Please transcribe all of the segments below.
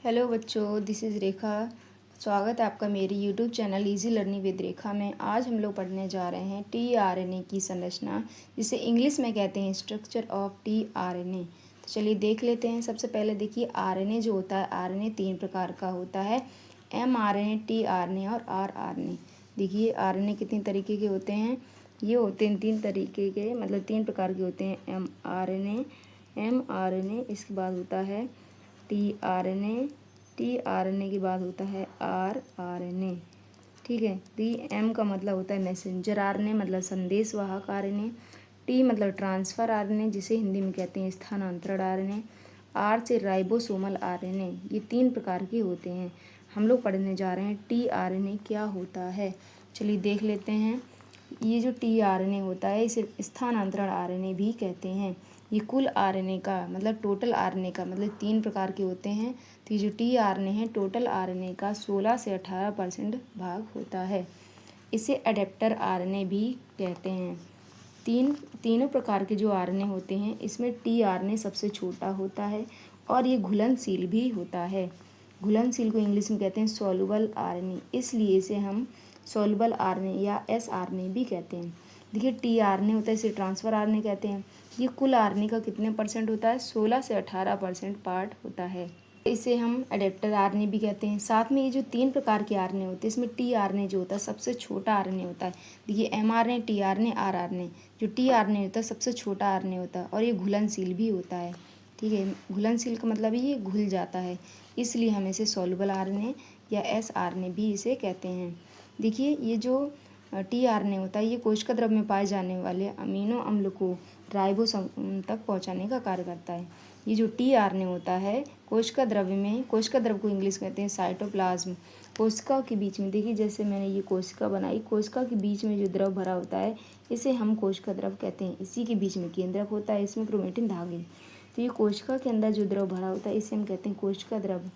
Hello बच्चों, this is रेखा। स्वागत है आपका मेरी YouTube channel easy learning with Rekha में। आज हम लोग पढ़ने जा रहे हैं टीआरएनए की संरचना, जिसे इंग्लिश में कहते हैं स्ट्रक्चर ऑफ टीआरएनए। तो चलिए देख लेते हैं। सबसे पहले देखिए, आरएनए जो होता है, आरएनए 3 प्रकार का होता है, एमआरएनए, टीआरएनए और आरआरएनए। देखिए आरएनए कितने तरीके के होते हैं। ये होते हैं 3 तरीके के, मतलब 3 प्रकार के होते हैं। एमआरएनए, इसके बाद होता है टीआरएनए, टीआरएनए के बाद होता है आरआरएनए। ठीक है। एम का मतलब होता है मैसेंजर आरएनए, मतलब संदेशवाहक आरएनए। टी मतलब ट्रांसफर आरएनए, जिसे हिंदी में कहते हैं स्थानांतरण आरएनए। आर से राइबोसोमल आरएनए। ये 3 प्रकार के होते हैं। हम लोग पढ़ने जा रहे हैं टीआरएनए क्या होता है। चलिए देख लेते हैं। ये जो टीआरएनए होता है, इसे स्थानांतरण आरएनए भी कहते हैं। ये कुल आरएनए का मतलब टोटल आरएनए का मतलब 3 प्रकार के होते हैं। तो ये जो टीआरएनए है, टोटल आरएनए का 16 से 18% भाग होता है। इसे एडेप्टर आरएनए भी कहते हैं। तीनों प्रकार के जो आरएनए होते हैं, इसमें टीआरएनए सबसे छोटा होता है और ये घुलनशील भी होता है। घुलनशील को इंग्लिश में कहते हैं सॉल्युबल आरएनए, इसलिए इसे हम सॉल्युबल आरएनए या एसआरएनए भी कहते हैं। देखिए टीआरएनए होता है, इसे ट्रांसफर आरएनए कहते हैं। ये कुल आरएनए का कितने परसेंट होता है? 16 से 18% पार्ट होता है। इसे हम एडेप्टर आरएनए भी कहते हैं। साथ में ये जो 3 प्रकार के आरएनए होते हैं, इसमें टीआरएनए जो होता है सबसे छोटा आरएनए होता है। देखिए एमआरएनए, टीआरएनए, आरआरएनए। जो टीआरएनए होता है सबसे छोटा आरएनए होता है और ये घुलनशील भी होता है। ठीक है। घुलनशील का मतलब ये घुल जाता है, इसलिए हम इसे सॉल्युबल आरएनए या एसआरएनए भी इसे कहते हैं। देखिए ये जो टीआरएनए होता है, ये कोशिका द्रव्य में पाए जाने वाले अमीनो अम्ल को राइबोसोम तक पहुंचाने का कार्य करता है। ये जो टीआरएनए होता है, कोशिका द्रव्य को इंग्लिश कहते हैं साइटोप्लाज्म। कोशिका के बीच में, देखिए जैसे मैंने ये कोशिका बनाई, कोशिका के बीच में जो द्रव भरा होता है, इसे हम कोशिका द्रव कहते हैं। इसी के बीच में केंद्रक होता है, इसमें क्रोमेटिन धागे। तो ये कोशिका के अंदर जो द्रव भरा होता है, इसे हम कहते हैं कोशिका द्रव।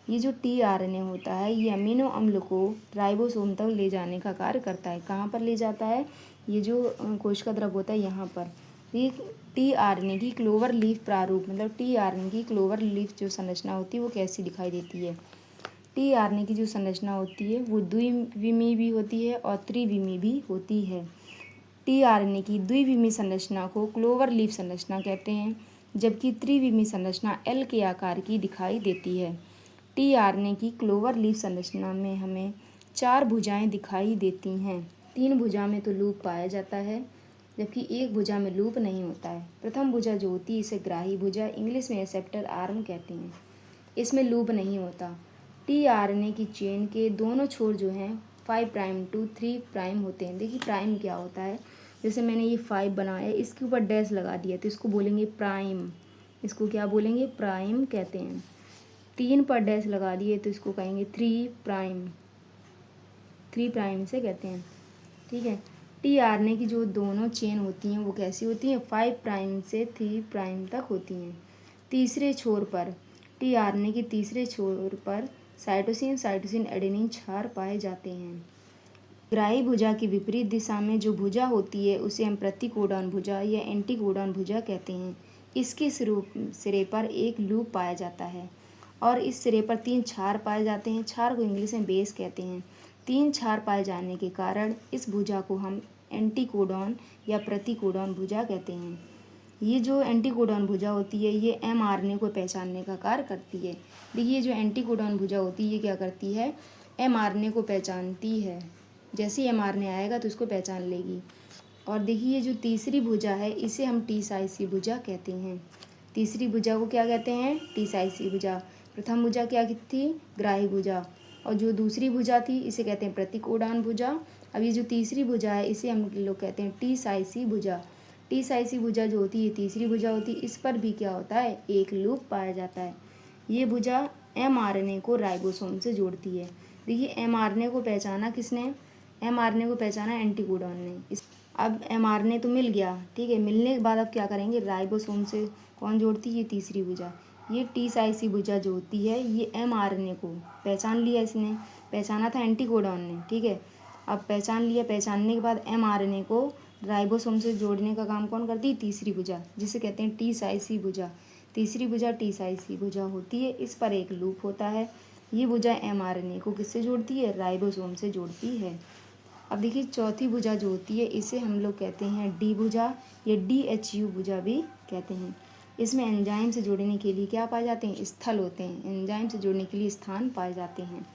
ये जो टीआरएनए होता है, ये अमीनो अम्ल को राइबोसोम तक ले जाने का कार्य करता है। कहाँ पर ले जाता है? ये जो कोशिका द्रव होता है, यहाँ पर। ये टीआरएनए की क्लोवर लीफ प्रारूप, मतलब टीआरएनए की क्लोवर लीफ जो संरचना होती है, वो कैसी दिखाई देती है? टीआरएनए की जो संरचना होती है, वो द्विविमीय भी होती है और त्रिविमीय भी होती है। टीआरएनए की द्विविमीय संरचना को क्लोवर लीफ संरचना कहते हैं, जबकि त्रिविमीय संरचना एल के आकार की दिखाई देती है। टीआरएनए की क्लोवर लीफ संरचना में हमें 4 भुजाएं दिखाई देती हैं। 3 भुजा में तो लूप पाया जाता है, जबकि एक भुजा में लूप नहीं होता है। प्रथम भुजा जो होती है, इसे ग्राही भुजा, इंग्लिश में एसेप्टर आर्म कहते हैं। इसमें लूप नहीं होता। टीआरएनए की चेन के दोनों छोर जो हैं 5' to 3' होते हैं। देखिए प्राइम क्या होता है? जैसे मैंने ये 5 बनाया, इसके ऊपर डैश लगा दिया, तो इसको बोलेंगे प्राइम। इसको क्या बोलेंगे? प्राइम कहते हैं। 3 पर डैश लगा दिए तो इसको कहेंगे 3'। 3' से कहते हैं। ठीक है। टीआरएनए की जो दोनों चेन होती हैं, वो कैसी होती हैं? 5' से 3' तक होती हैं। तीसरे छोर पर, टीआरएनए के तीसरे छोर पर साइटोसिन एडेनिन क्षार पाए जाते हैं। ग्राही भुजा की विपरीत दिशा में जो भुजा होती है, उसे हम प्रतिकोडॉन भुजा या एंटीकोडॉन भुजा कहते हैं। इसके सिरे पर एक लूप पाया जाता है और इस सिरे पर 3 क्षार पाए जाते हैं। क्षार को इंग्लिश में बेस कहते हैं। 3 क्षार पाए जाने के कारण इस भुजा को हम एंटीकोडॉन या प्रतिकोडॉन भुजा कहते हैं। ये जो एंटीकोडॉन भुजा होती है, ये एमआरएनए को पहचानने का कार्य करती है। देखिए जो एंटीकोडॉन भुजा होती है, ये क्या करती है? एमआरएनए को पहचानती है। जैसे ही एमआरएनए आएगा तो उसको पहचान लेगी। और देखिए ये जो तीसरी भुजा है, इसे हम टी साइसी भुजा कहते हैं। तीसरी भुजा को क्या कहते हैं? टी साइसी भुजा। प्रथम भुजा क्या थी? ग्राही भुजा। और जो दूसरी भुजा थी, इसे कहते हैं प्रतिकोडान भुजा। अब ये जो तीसरी भुजा है, इसे हम लोग कहते हैं टी साइसी भुजा। टी साइसी भुजा जो होती है, तीसरी भुजा होती है। इस पर भी क्या होता है? एक लूप पाया जाता है। ये भुजा एमआरएनए को राइबोसोम से जोड़ती है। देखिए एमआरएनए को पहचाना किसने? एमआरएनए को पहचाना एंटीकोडॉन ने। अब एमआरएनए तो मिल गया, ठीक है। मिलने के बाद अब क्या करेंगे? राइबोसोम से कौन जोड़ती है? ये तीसरी भुजा। ये टी साइसी भुजा जो होती है, ये एमआरएनए को पहचान लिया, इसने पहचाना था एंटीकोडॉन ने, ठीक है। अब पहचान लिया, पहचानने के बाद एमआरएनए को राइबोसोम से जोड़ने का काम कौन करती है? तीसरी भुजा, जिसे कहते हैं टी साइसी भुजा। तीसरी भुजा टी साइज की भुजा होती है, इस पर एक लूप होता है। ये भुजा mRNA को किससे जोड़ती है? राइबोसोम से जोड़ती है। अब देखिए चौथी भुजा जो होती है इसे हम लोग कहते हैं डी भुजा या DHU भुजा भी कहते हैं। इसमें एंजाइम से जोड़ने के लिए क्या पाए जाते हैं? स्थल होते हैं। एंजाइम से जोड़ने के लिए स्थान पाए जाते हैं।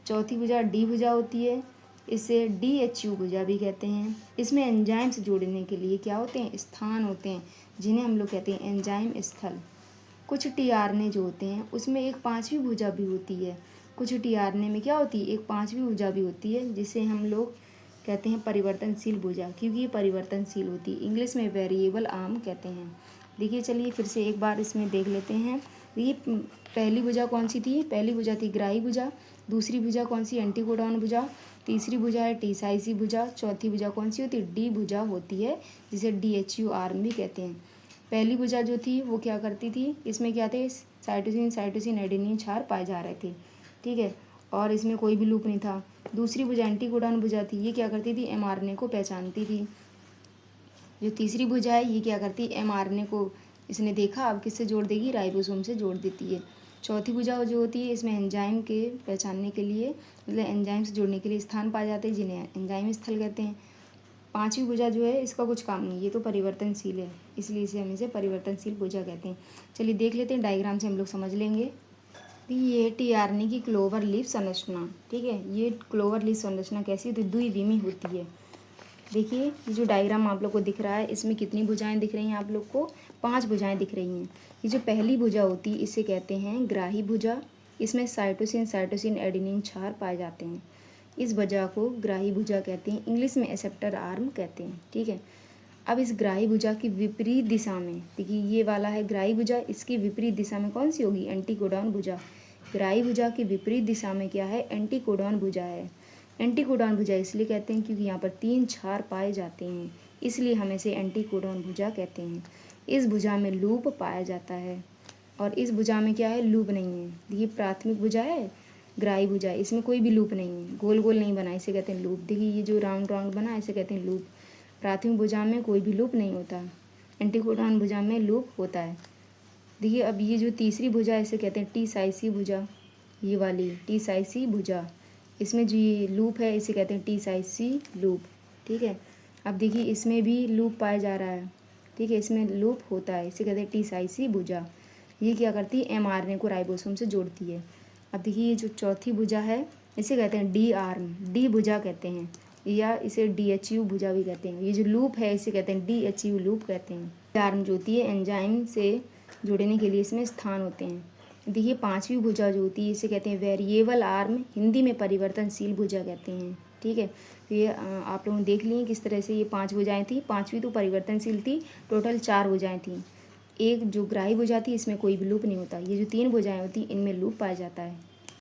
चौथी भुजा डी भुजा होती है, इसे DHU भुजा भी कहते हैं। इसमें एंजाइम से जोड़ने के लिए क्या होते हैं? स्थान होते हैं, जिन्हें हम लोग कहते हैं एंजाइम स्थल। कुछ tRNA जो होते हैं उसमें एक पांचवी भुजा भी होती है। कुछ tRNA में क्या होती है? एक पांचवी भुजा भी होती है, जिसे हम लोग कहते हैं परिवर्तनशील भुजा, क्योंकि ये परिवर्तनशील होती है। इंग्लिश में वेरिएबल आर्म कहते हैं। देखिए चलिए फिर से एक बार इसमें देख लेते हैं। ये पहली भुजा कौन सी थी? पहली भुजा थी ग्राही भुजा। दूसरी भुजा कौन सी? एंटीकोडॉन भुजा। तीसरी भुजा है टी साइज भुजा। चौथी भुजा कौन सी होती है? डी भुजा होती है, जिसे DHU आर्म भी कहते हैं। पहली भुजा जो थी वो क्या करती थी? इसमें क्या थे? साइटोसिन एडेनिन क्षार पाए जा रहे थे, ठीक है, और इसमें कोई भी लूप नहीं था। दूसरी भुजा एंटीकोडॉन भुजा थी, ये क्या करती थी? mRNA को पहचानती थी। जो तीसरी भुजा है ये क्या करती है? mRNA को इसने देखा, अब किससे जोड़ देगी? राइबोसोम से जोड़ देती है। चौथी भुजा जो होती है इसमें एंजाइम के पहचानने के लिए, मतलब एंजाइम से जोड़ने के लिए स्थान पाए जाते हैं, जिन्हें एंजाइम स्थल कहते हैं। पांचवी भुजा जो है इसका कुछ काम नहीं, ये तो परिवर्तनशील है, इसलिए इसे परिवर्तनशील भुजा कहते हैं। चलिए देख लेते हैं, डायग्राम से हम लोग समझ लेंगे। ये tRNA की क्लोवर लीफ संरचना, ठीक है। ये क्लोवर लीफ संरचना कैसी होती है? द्विविमी होती है। देखिए ये जो डायग्राम आप लोग को दिख रहा है इसमें कितनी भुजाएं दिख रही हैं आप लोग को? 5 भुजाएं दिख रही हैं। ये जो पहली भुजा होती है इसे कहते हैं ग्राही भुजा। इसमें साइटोसिन एडेनिन क्षार पाए जाते हैं। इस भुजा को ग्राही भुजा कहते हैं, इंग्लिश में एक्सेप्टर आर्म कहते हैं, ठीक है। अब इस ग्राही भुजा की विपरीत दिशा में, देखिए ये वाला है ग्राही भुजा, इसकी विपरीत दिशा में कौन सी होगी? एंटीकोडॉन भुजा। ग्राही भुजा की विपरीत दिशा में क्या है? एंटीकोडॉन भुजा है। एंटीकोडॉन भुजा इसलिए कहते हैं क्योंकि यहाँ पर 3 क्षार पाए जाते हैं, इसलिए हम इसे एंटीकोडॉन भुजा कहते हैं। इस भुजा में लूप पाया जाता है और इस भुजा में क्या है? लूप नहीं है। ये प्राथमिक भुजा है, ग्राही भुजा, इसमें कोई भी लूप नहीं है, गोल गोल नहीं बना, इसे कहते हैं लूप। देखिए ये जो राउंड राउंड बना इसे कहते हैं लूप। प्राथमिक भुजा में कोई भी लूप नहीं होता, एंटीकोडॉन भुजा में लूप होता है। देखिए अब ये जो तीसरी भुजा है इसे कहते हैं टी साइज भुजा। ये वाली टी साइज भुजा, इसमें जो ये लूप है इसे कहते हैं टी साइज लूप, ठीक है। अब देखिए इसमें भी लूप पाया जा रहा है, ठीक है, इसमें लूप होता है, इसे कहते हैं टी साइज भुजा। ये क्या करती है? mRNA को राइबोसोम से जोड़ती है। अब देखिए ये जो चौथी भुजा है इसे कहते हैं डी आर्म, डी भुजा कहते हैं, या इसे DHU भुजा भी कहते हैं। ये जो लूप है इसे कहते हैं DHU लूप कहते हैं। डी आर्म जो होती है एंजाइम से जोड़ने के लिए इसमें स्थान होते हैं। देखिए पांचवी भुजा जो होती है इसे कहते हैं वेरिएबल आर्म, हिंदी में परिवर्तनशील भुजा कहते हैं, ठीक है। तो ये आप लोगों ने देख लिए किस तरह से ये 5 भुजाएं थी। पांचवी तो परिवर्तनशील थी, टोटल 4 भुजाएं थी। एक जो ग्राही भुजा थी इसमें कोई भी लूप नहीं होता। ये जो 3 भुजाएं होती इनमें लूप पाया जाता है।